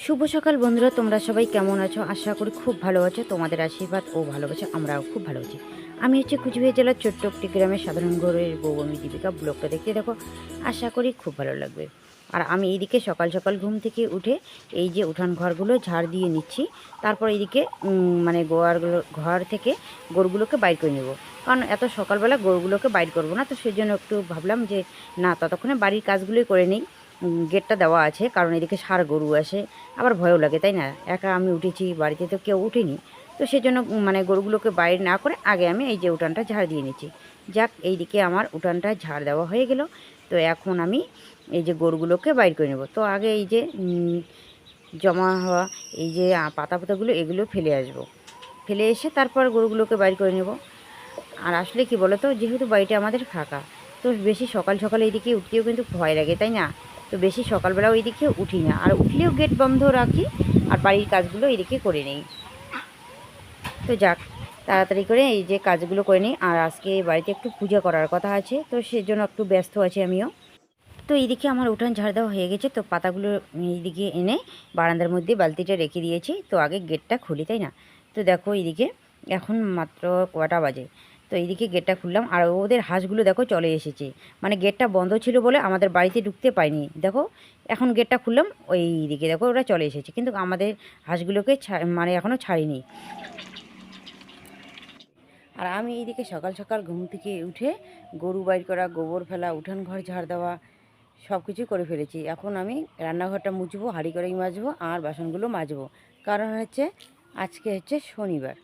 শুভ সকাল বন্ধুরা, তোমরা সবাই কেমন আছো? আশা করি খুব ভালো আছো। তোমাদের আশীর্বাদ ও ভালোবাসা আমরাও খুব ভালো আছি। আমি কুচবিহার জেলার ছোট্ট একটি গ্রামের সাধারণ ঘরের বউ, আমি দীপিকা। ব্লগটা দেখতে দেখো, আশা করি খুব ভালো লাগবে। আর আমি এইদিকে সকাল সকাল ঘুম থেকে উঠে এই যে উঠান ঘরগুলো ঝাড় দিয়ে নিচ্ছি। তারপর এইদিকে মানে ঘর থেকে গরুগুলোকে বাইর করে নেব। কারণ এত সকালবেলা গরুগুলোকে বাইর করবো না, তো সেই জন্য একটু ভাবলাম যে না, ততক্ষণে বাড়ির কাজগুলোই করে নিই। গেটটা দেওয়া আছে কারণ এদিকে ষাঁড় গরু আসে, আবার ভয়ও লাগে, তাই না? একা আমি উঠেছি, বাড়িতে তো কেউ উঠেনি। তো সেজন্য মানে গরুগুলোকে বাইরে না করে আগে আমি এই যে উঠানটা ঝাড় দিয়ে নিচ্ছি। যাক, এইদিকে আমার উঠানটা ঝাড় দেওয়া হয়ে গেল। তো এখন আমি এই যে গরুগুলোকে বাইর করে নেব। তো আগে এই যে জমা হওয়া এই যে পাতা পাতাগুলো, এগুলো ফেলে আসবো। ফেলে এসে তারপর গরুগুলোকে বাইর করে নেব। আর আসলে কি বলো তো, যেহেতু বাড়িটা আমাদের ফাঁকা, তো বেশি সকাল সকাল এইদিকে উঠতেও কিন্তু ভয় লাগে, তাই না? তো বেশি সকালবেলা ওইদিকে উঠি না, আর উঠলেও গেট বন্ধ রাখি আর বাড়ির কাজগুলো এইদিকে করে নেই। তো যাক, তাড়াতাড়ি করে এই যে কাজগুলো করে নিই। আর আজকে বাড়িতে একটু পূজা করার কথা আছে, তো সেজন্য একটু ব্যস্ত আছি আমিও। তো এইদিকে আমার উঠান ঝাড় দেওয়া হয়ে গেছে। তো পাতাগুলো এইদিকে এনে বারান্দার মধ্যে বালতিটা রেখে দিয়েছি। তো আগে গেটটা খুলি, তাই না? তো দেখো এইদিকে এখন মাত্র কটা বাজে। তো এইদিকে গেটটা খুললাম, আর ওদের হাঁসগুলো দেখো চলে এসেছে। মানে গেটটা বন্ধ ছিল বলে আমাদের বাড়িতে ঢুকতে পাইনি। দেখো এখন গেটটা খুললাম, ওই দিকে দেখো ওরা চলে এসেছে, কিন্তু আমাদের হাঁসগুলোকে মানে এখনও ছাড়িনি। আর আমি এইদিকে সকাল সকাল ঘুম থেকে উঠে গরু বাইর করা, গোবর ফেলা, উঠান ঘর ঝাড় দেওয়া সব কিছু করে ফেলেছি। এখন আমি রান্নাঘরটা মুছবো, হাঁড়ি কড়াই মাজবো, আর বাসনগুলো মাজবো। কারণ হচ্ছে আজকে হচ্ছে শনিবার,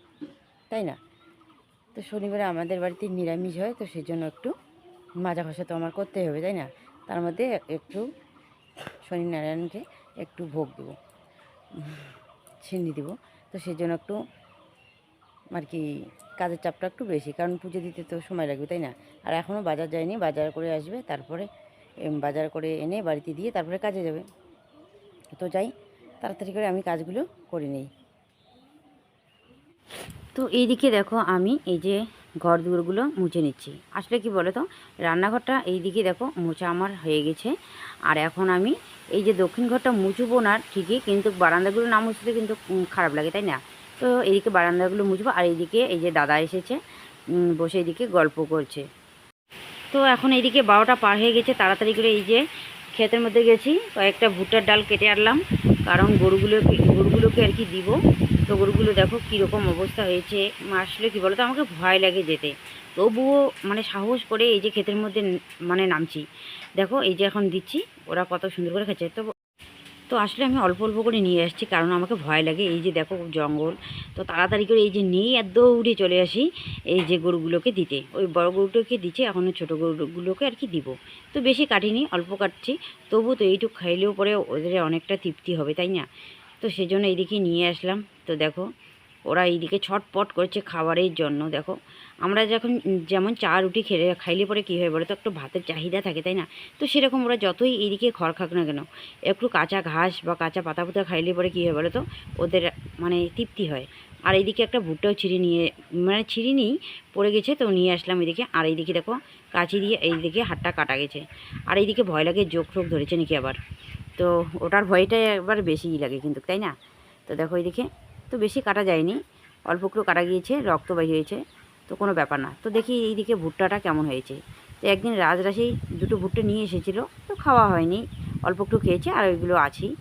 তাই না? তো শনিবারে আমাদের বাড়িতে নিরামিষ হয়, তো সেই জন্য একটু মাজা ঘষা তো আমার করতেই হবে, তাই না? তার মধ্যে একটু শনিনারায়ণকে একটু ভোগ দেবো, ছিন্নি দেবো। তো সেই জন্য একটু আর কি কাজের চাপটা একটু বেশি, কারণ পুজো দিতে তো সময় লাগবে, তাই না? আর এখনও বাজার যায়নি, বাজার করে আসবে, তারপরে বাজার করে এনে বাড়িতে দিয়ে তারপরে কাজে যাবে। তো যাই, তাড়াতাড়ি করে আমি কাজগুলো করে নিই। তো এইদিকে দেখো আমি এই যে ঘর দুয়ারগুলো মুছে নিচ্ছি। আসলে কি বলো তো, রান্নাঘরটা এইদিকে দেখো মোছা আমার হয়ে গেছে। আর এখন আমি এই যে দক্ষিণ ঘরটা মুছবো না ঠিকই, কিন্তু বারান্দাগুলো না মুছতে কিন্তু খারাপ লাগে, তাই না? তো এইদিকে বারান্দাগুলো মুছবো। আর এইদিকে এই যে দাদা এসেছে, বসে এইদিকে গল্প করছে। তো এখন এইদিকে 12টা পার হয়ে গেছে। তাড়াতাড়ি করে এই যে ক্ষেতের মধ্যে গেছি, কয়েকটা ভুট্টার ডাল কেটে আনলাম, কারণ গরুগুলোকে আর কি দিব। তো গরুগুলো দেখো কীরকম অবস্থা হয়েছে। আসলে কী বলো তো, আমাকে ভয় লাগে যেতে, তবুও মানে সাহস করে এই যে ক্ষেতের মধ্যে মানে নামছি। দেখো এই যে এখন দিচ্ছি, ওরা কত সুন্দর করে খাচ্ছে। তো তো আসলে আমি অল্প অল্প করে নিয়ে আসছি, কারণ আমাকে ভয় লাগে। এই যে দেখো জঙ্গল, তো তাড়াতাড়ি করে এই যে নিয়ে আর দৌড়ে চলে আসি এই যে গরুগুলোকে দিতে। ওই বড় গরুটাকে দিচ্ছে, এখনও ছোটো গরুগুলোকে আর কি দিব। তো বেশি কাটিনি, অল্প কাটছি। তবু তো এইটুকু খাইলেও পরে ওদের অনেকটা তৃপ্তি হবে, তাই না? তো সেজন্য এইদিকে নিয়ে আসলাম। তো দেখো ওরা এইদিকে ছটপট করছে খাবারের জন্য। দেখো আমরা যখন যেমন চা রুটি খাইলে পরে কী হয় বলো তো, একটু ভাতের চাহিদা থাকে, তাই না? তো সেরকম ওরা যতই এইদিকে খড় খাক না কেন, একটু কাঁচা ঘাস বা কাঁচা পাতা পুতা খাইলে পরে কী হয় বলো তো, ওদের মানে তৃপ্তি হয়। আর এইদিকে একটা ভুট্টাও ছিঁড়ে নিই, পড়ে গেছে, তো নিয়ে আসলাম এদিকে। আর এইদিকে দেখো কাঁচি দিয়ে এইদিকে হাতটা কাটা গেছে। আর এইদিকে ভয় লাগে যোগ টোক ধরেছে নাকি আবার, তো ওটার ভয়টাই একবার বেশিই লাগে কিন্তু, তাই না? তো দেখো এইদিকে তো বেশি কাটা যায়নি, অল্প একটু কাটা গিয়েছে, রক্ত বের হয়েছে, তো কোনো ব্যাপার না। তো দেখি এইদিকে ভুট্টাটা কেমন হয়েছে। তো একদিন রাজরাশি দুটো ভুট্টা নিয়ে এসেছিলো, তো খাওয়া হয়নি, অল্প একটু খেয়েছে, আর ওইগুলো আছেই।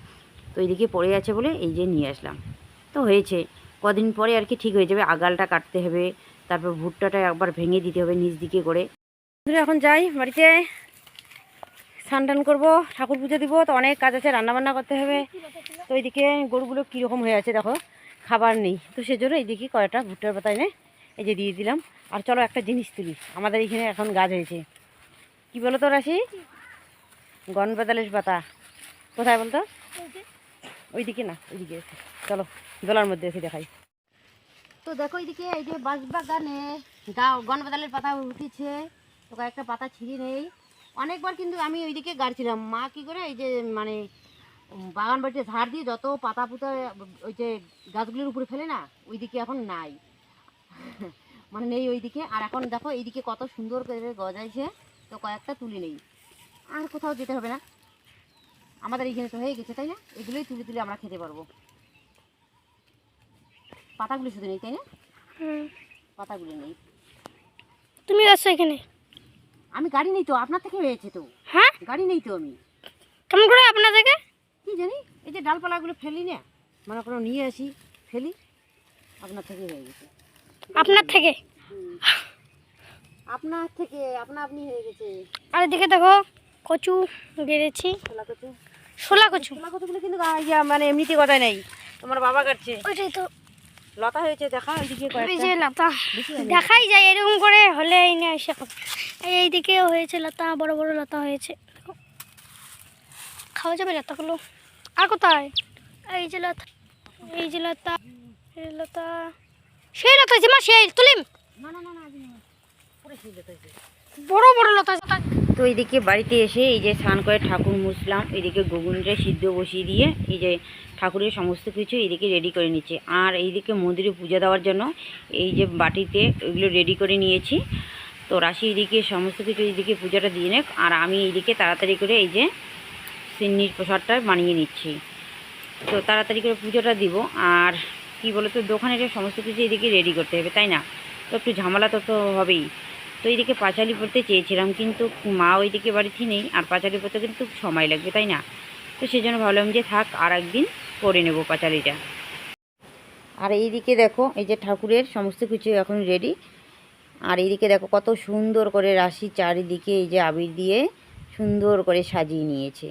তো এইদিকে পড়ে আছে বলে এই যে নিয়ে আসলাম। তো হয়েছে, কদিন পরে আর কি ঠিক হয়ে যাবে। আগালটা কাটতে হবে, তারপর ভুট্টাটা একবার ভেঙে দিতে হবে নিচ দিকে করে। এখন যাই বাড়িতে, স্নান টান করবো, ঠাকুর পুজো দিব। তো অনেক কাজ আছে, রান্নাবান্না করতে হবে। তো এইদিকে গরুগুলো কীরকম হয়ে আছে দেখো, খাবার নেই। তো সেজন্য এইদিকে কয়টা ভুট্টার পাতা এনে এই যে দিয়ে দিলাম। আর চলো একটা জিনিস তুলি, আমাদের এখানে এখন গাছ হয়েছে, কি বলো তো রাশি? গনপাতালের পাতা। কোথায় বলতো? ওইদিকে না, ওইদিকে আছে, চলো দোলার মধ্যে এসে দেখাই। তো দেখো এইদিকে এই যে বাঁশবাগানে গনপাতালের পাতা উঠেছে। তো কয়েকটা পাতা ছিঁড়ে নেই। অনেকবার কিন্তু আমি ওইদিকে গাড়ছিলাম, মা কি করে এই যে মানে বাগান বাড়িতে ঝাড় দিয়ে যত পাতা পুতা ওই যে গাছগুলোর উপরে ফেলে না, ওইদিকে এখন নাই, মানে নেই ওইদিকে। আর এখন দেখো এইদিকে কত সুন্দর করে গজাইছে, তো কয়েকটা তুলে নেই, আর কোথাও যেতে হবে না। আমাদের এইখানে তো হয়ে গেছে, তাই না? এগুলোই তুলে তুলে আমরা খেতে পারবো। পাতাগুলো শুধু নেই, তাই না? পাতাগুলো নেই। তুমি আসছো এখানে? আমি গাড়ি নেই তো, আপনার থেকে হয়েছে তো। হ্যাঁ, গাড়ি নেই তো আমি। কেমন করে আপনার থেকে? কি জানি, এই যে ডালপালাগুলো ফেলি না, মনে করো নিয়ে আসি ফেলি, আপনার থেকে হয়ে গেছে। আপনার থেকে? আপনার থেকে আপনি হয়ে গেছে। আর এদিকে দেখো কচু গেড়েছি, ছোলা কচু। শোলা কচু। ছোলা কচুগুলো কিন্তু মানে এমনিতে কথাই নেই, তোমার বাবা কাটছে। ওইটাই তো, লতা হয়েছে দেখা, ওইদিকে এই যে লতা দেখাই যায় এরকম করে হলে এই নিয়ে এসে এইদিকেও হয়েছে লতা, বড় বড় লতা হয়েছে। দেখো, খাওয়া যাবে লতাগুলো। আর কোথায়? এই যে লতা, এই যে লতা, এই লতা, সেই লতা হয়েছে মা, সেই তুলিম। না না না না, পুরো শিলে হয়েছে, বড় বড় লতা। তো এইদিকে বাড়িতে এসে এই যে স্নান করে ঠাকুর মুছলাম, এইদিকে ঘুগনিটা সিদ্ধ বসিয়ে দিয়ে এই যে ঠাকুরের সমস্ত কিছু এইদিকে রেডি করে নিচ্ছি। আর এইদিকে মন্দিরে পূজা দেওয়ার জন্য এই যে বাটিতে এগুলো রেডি করে নিয়েছি। তো রাশি এইদিকে সমস্ত কিছু এইদিকে পূজাটা দিয়ে নেক, আর আমি এইদিকে তাড়াতাড়ি করে এই যে সিন্নির প্রসাদটা বানিয়ে নিচ্ছি। তো তাড়াতাড়ি করে পুজোটা দিব। আর কি বলো তো, দোকানের সমস্ত কিছু এইদিকে রেডি করতে হবে, তাই না? তো একটু ঝামেলা তো হবেই। তো এইদিকে পাঁচালি পড়তে চেয়েছিলাম, কিন্তু মা ওইদিকে বাড়িতে নেই, আর পাঁচালি পড়তে কিন্তু সময় লাগবে, তাই না? তো সেই জন্য ভাবলাম যে থাক, আর একদিন করে নেব পাঁচালিটা। আর এইদিকে দেখো এই যে ঠাকুরের সমস্ত কিছু এখন রেডি। আর এইদিকে দেখো কত সুন্দর করে রাশি চারিদিকে এই যে আবির দিয়ে সুন্দর করে সাজিয়ে নিয়েছে।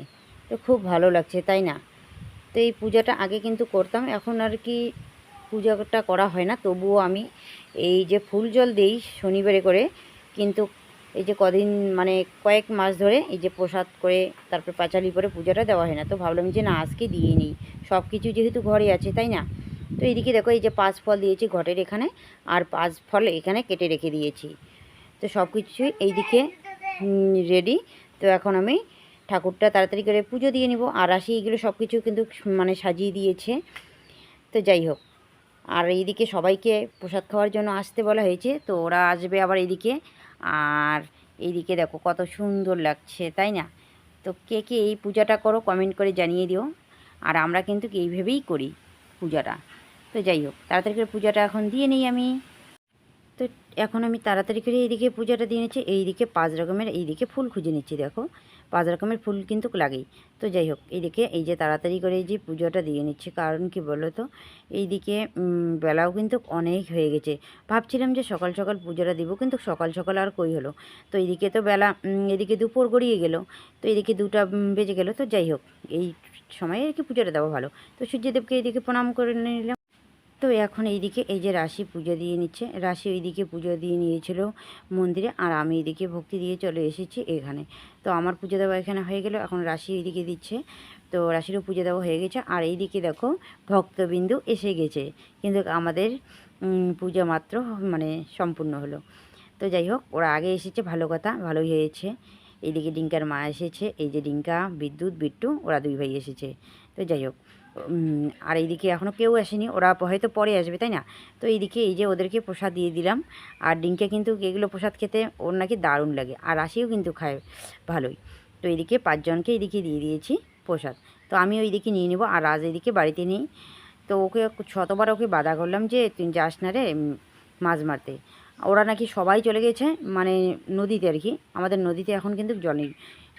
তো খুব ভালো লাগছে, তাই না? তো এই পূজাটা আগে কিন্তু করতাম, এখন আর কি পূজাটা করা হয় না। তবুও আমি এই যে ফুল জল দিই শনিবারে করে, কিন্তু এই যে কদিন মানে কয়েক মাস ধরে এই যে প্রসাদ করে তারপর পাঁচালি করে পূজাটা দেওয়া হয় না। তো ভাবলাম যে না, আজকে দিয়ে নিই, সব কিছু যেহেতু ঘরে আছে, তাই না? তো এইদিকে দেখো এই যে 5 ফল দিয়েছি ঘটের এখানে, আর 5 ফল এখানে কেটে রেখে দিয়েছি। তো সব কিছুই এইদিকে রেডি। তো এখন আমি ঠাকুরটা তাড়াতাড়ি করে পুজো দিয়ে নিব। আর রাশি এগুলো সব কিছু কিন্তু মানে সাজিয়ে দিয়েছে। তো যাই হোক, আর এইদিকে সবাইকে প্রসাদ খাওয়ার জন্য আসতে বলা হয়েছে, তো ওরা আসবে আবার এইদিকে। আর এইদিকে দেখো কত সুন্দর লাগছে, তাই না? তো কে কে এই পূজাটা করো কমেন্ট করে জানিয়ে দিও। আর আমরা কিন্তু এইভাবেই করি পূজাটা। তো যাই হোক, তাড়াতাড়ি করে পূজাটা এখন দিয়ে নিই আমি। তো এখন আমি তাড়াতাড়ি করে এইদিকে পূজাটা দিয়ে নিচ্ছি। এইদিকে 5 রকমের এইদিকে ফুল খুঁজে নিচ্ছি, দেখো 5 রকমের ফুল কিন্তু লাগেই। তো যাই হোক, এইদিকে এই যে তাড়াতাড়ি করে এই যে পুজোটা দিয়ে নিচ্ছি, কারণ কি বলো তো, এইদিকে বেলাও কিন্তু অনেক হয়ে গেছে। ভাবছিলাম যে সকাল সকাল পুজোটা দিব, কিন্তু সকাল সকাল আর কই হলো। তো এইদিকে তো বেলা এদিকে দুপুর গড়িয়ে গেল, তো এইদিকে 2টা বেজে গেল। তো যাই হোক, এই সময়ে আর কি পুজোটা দেওয়া ভালো। তো সূর্যদেবকে এইদিকে প্রণাম করে নিলাম। তো এখন এইদিকে এই যে রাশি পুজো দিয়ে নিচ্ছে, রাশি ওইদিকে পুজো দিয়ে নিয়েছিল মন্দিরে, আর আমি এইদিকে ভক্তি দিয়ে চলে এসেছি এখানে। তো আমার পুজো দেওয়া এখানে হয়ে গেল, এখন রাশি এইদিকে দিচ্ছে। তো রাশিরও পুজো দেওয়া হয়ে গেছে, আর এইদিকে দেখো ভক্তবিন্দু এসে গেছে, কিন্তু আমাদের পূজা মাত্র মানে সম্পূর্ণ হলো। তো যাই হোক, ওরা আগে এসেছে, ভালো কথা, ভালোই হয়েছে। এইদিকে ডিঙ্কার মা এসেছে, এই যে ডিঙ্কা, বিদ্যুৎ, বিট্টু, ওরা 2 ভাই এসেছে। তো যাই হোক, আর এইদিকে এখনও কেউ আসেনি, ওরা হয়তো পরে আসবে, তাই না? তো এইদিকে এই যে ওদেরকে প্রসাদ দিয়ে দিলাম। আর ডিঙ্কা কিন্তু এগুলো প্রসাদ খেতে ওর নাকি দারুণ লাগে, আর রাশিও কিন্তু খায় ভালোই। তো এইদিকে 5 জনকে এইদিকে দিয়ে দিয়েছি প্রসাদ। তো আমি ওইদিকে নিয়ে নেবো, আর রাজ এইদিকে বাড়িতে নেই। তো ওকে শতবার ওকে বাধা করলাম যে তুই যাস না রে মাছ মারতে। ওরা নাকি সবাই চলে গেছে মানে নদীতে আর কি। আমাদের নদীতে এখন কিন্তু জল নেই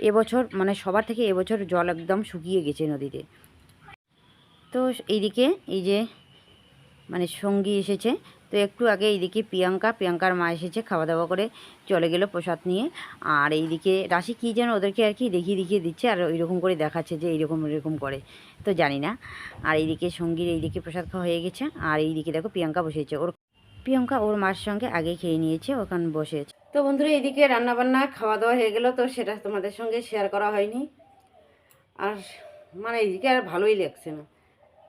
এবছর, মানে সবার থেকে এবছর জল একদম শুকিয়ে গেছে নদীতে। তো এইদিকে এই যে মানে সঙ্গী এসেছে। তো একটু আগে এইদিকে প্রিয়াঙ্কার মা এসেছে, খাওয়া দাওয়া করে চলে গেল প্রসাদ নিয়ে। আর এইদিকে রাশি কী যেন ওদেরকে আর কি দেখিয়ে দিচ্ছে, আর ওইরকম করে দেখাচ্ছে যে এরকম করে, তো জানি না। আর এইদিকে সঙ্গীর এইদিকে প্রসাদ খাওয়া হয়ে গেছে, আর এইদিকে দেখো প্রিয়াঙ্কা বসেছে, প্রিয়াঙ্কা ওর মার সঙ্গে আগে খেয়ে নিয়েছে, ওখানে বসেছে। তো বন্ধুরা, এইদিকে রান্নাবান্না খাওয়া দাওয়া হয়ে গেল, তো সেটা তোমাদের সঙ্গে শেয়ার করা হয়নি। আর মানে এইদিকে আর ভালোই লাগছে না।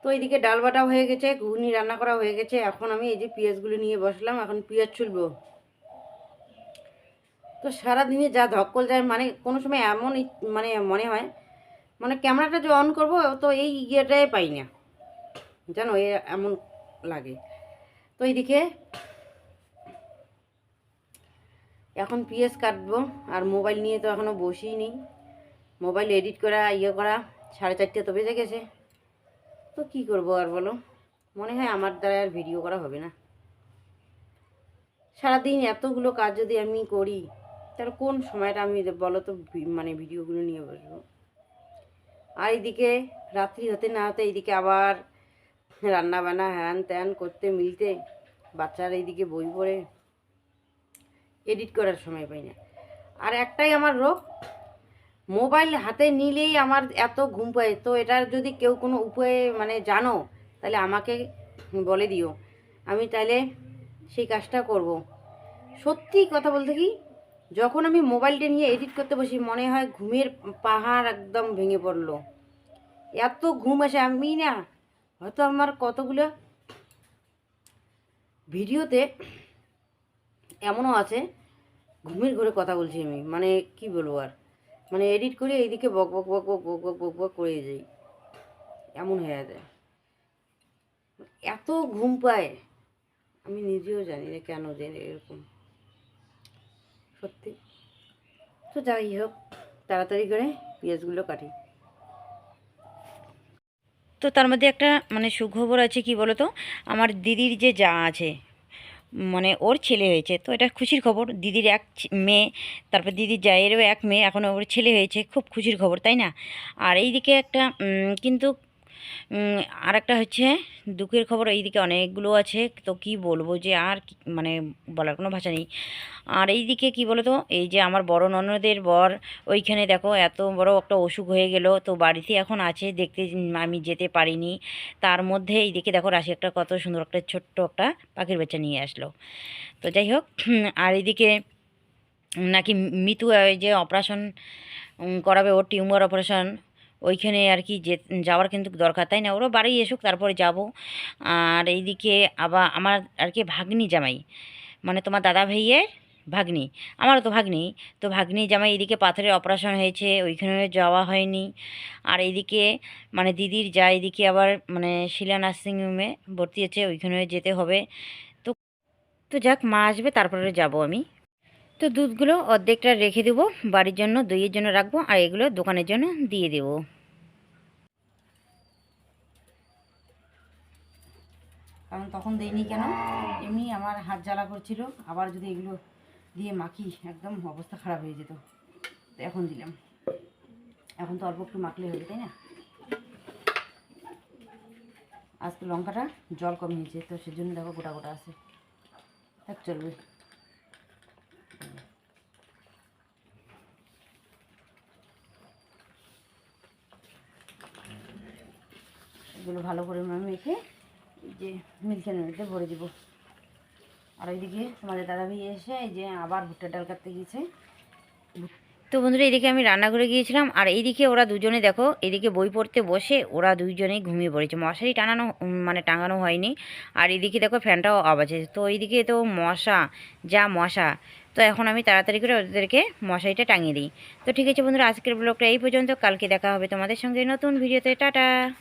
তো এইদিকে ডাল বাটা হয়ে গেছে, ঘুগনি রান্না করা হয়ে গেছে। এখন আমি এই যে পেঁয়াজগুলো নিয়ে বসলাম, এখন পেঁয়াজ ছুলবো। তো সারাদিনে যা ধক্কল যায়, মানে কোনো সময় এমন মানে মনে হয় মানে ক্যামেরাটা যে অন করবো, তো এই ইয়েটাই পাই না, জানো, এমন লাগে। তো এইদিকে এখন পেঁয়াজ কাটবো, আর মোবাইল নিয়ে তো এখনও বসিই নেই। মোবাইল এডিট করা, ইয়ে করা, 4:30 তো বেজে গেছে। তো কী করবো আর বলো, মনে হয় আমার দ্বারা আর ভিডিও করা হবে না। সারাদিন এতগুলো কাজ যদি আমি করি, তাহলে কোন সময়টা আমি বলো তো মানে ভিডিওগুলো নিয়ে বসবো। আর এইদিকে রাত্রি হতে না হতে এইদিকে আবার রান্না বান্না হ্যান ত্যান করতে মিলতে, বাচ্চারা এইদিকে বই পড়ে, এডিট করার সময় পাই না। আর একটাই আমার রোগ, মোবাইল হাতে নিলেই আমার এত ঘুম পায়। তো এটার যদি কেউ কোনো উপায়ে মানে জানো, তাহলে আমাকে বলে দিও, আমি তাহলে সেই কাজটা করব। সত্যি কথা বলতে কি, যখন আমি মোবাইলটা নিয়ে এডিট করতে বসি, মনে হয় ঘুমের পাহাড় একদম ভেঙে পড়লো, এত ঘুম আসে। আমি না হয়তো আমার কতগুলো ভিডিওতে এমনও আছে ঘুমের ঘরে কথা বলছি আমি, মানে কি বলবো আর, মানে এডিট করে এইদিকে বক বক বক বক বক বক বক বক করে যাই, এমন হয়ে যায়। এত ঘুম পায় আমি নিজেও জানি না কেন জানি এরকম, সত্যি। তো যাই হোক, তাড়াতাড়ি করে পেঁয়াজগুলো কাটি। তো তার মধ্যে একটা মানে সুখবর আছে, কি বলো তো, আমার দিদির যে যা আছে, মানে ওর ছেলে হয়েছে। তো এটা খুশির খবর। দিদির এক মেয়ে, তারপর দিদির জায়েরও এক মেয়ে, এখন ওর ছেলে হয়েছে, খুব খুশির খবর, তাই না? আর এইদিকে একটা কিন্তু আর একটা হচ্ছে দুঃখের খবর, এইদিকে অনেকগুলো আছে, তো কি বলবো যে আর মানে বলার কোনো ভাষা নেই। আর এইদিকে কি বলো তো, এই যে আমার বড় ননদের বর, ওইখানে দেখো এত বড় একটা অসুখ হয়ে গেল, তো বাড়িতে এখন আছে, দেখতে আমি যেতে পারিনি। তার মধ্যে এইদিকে দেখো রাশি একটা কত সুন্দর একটা ছোট্ট একটা পাখির বাচ্চা নিয়ে আসলো। তো যাই হোক, আর এইদিকে নাকি মিতু এই যে অপারেশন করাবে, ওর টিউমার অপারেশন, ওইখানে আর কি যাওয়ার কিন্তু দরকার, তাই না? ওরও বাড়ি এসুক, তারপরে যাব। আর এইদিকে আবার আমার আর কি ভাগ্নি জামাই, মানে তোমার দাদা ভাইয়ের ভাগ্নি, আমারও তো ভাগ্নি। তো ভাগ্নি জামাই এইদিকে পাথরের অপারেশন হয়েছে, ওইখানে যাওয়া হয়নি। আর এইদিকে মানে দিদির যা এইদিকে আবার মানে শিলা নার্সিংহোমে ভর্তি আছে, ওইখানে যেতে হবে। তো তো যাক, মা আসবে তারপরে যাব আমি। তো দুধগুলো অর্ধেকটা রেখে দেবো বাড়ির জন্য, দইয়ের জন্য রাখবো, আর এগুলো দোকানের জন্য দিয়ে দেবো। কারণ তখন দেইনি কেন, এমনি আমার হাত জ্বালা করছিল, আবার যদি এগুলো দিয়ে মাখি একদম অবস্থা খারাপ হয়ে যেত। তো এখন দিলাম, এখন তো অল্প একটু মাখলে হবে, তাই না? আজকে লঙ্কাটা জল কম হয়েছে, তো সেজন্য দেখো গোটা গোটা আছে, এক চলবে। এগুলো ভালো করে মেখে এই যে মিল্কের মধ্যে ভরে দিব। আর ওইদিকে তোমাদের দাদা ভাই এসে এই যে আবার ভুট্টার ডাল কাটতে গিয়েছে। তো বন্ধুরা, এদিকে আমি রান্নাঘরে গিয়েছিলাম, আর এইদিকে ওরা দুজনে দেখো এদিকে বই পড়তে বসে ওরা দুইজনেই ঘুমিয়ে পড়েছে, মশারি টানানো মানে টাঙানো হয়নি। আর এদিকে দেখো ফ্যানটাও আওয়াজ আছে, তো এইদিকে তো মশা, যা মশা। তো এখন আমি তাড়াতাড়ি করে ওদেরকে মশারিটা টাঙিয়ে দিই। তো ঠিক আছে বন্ধুরা, আজকের ব্লগটা এই পর্যন্ত, কালকে দেখা হবে তোমাদের সঙ্গে নতুন ভিডিওতে। টাটা।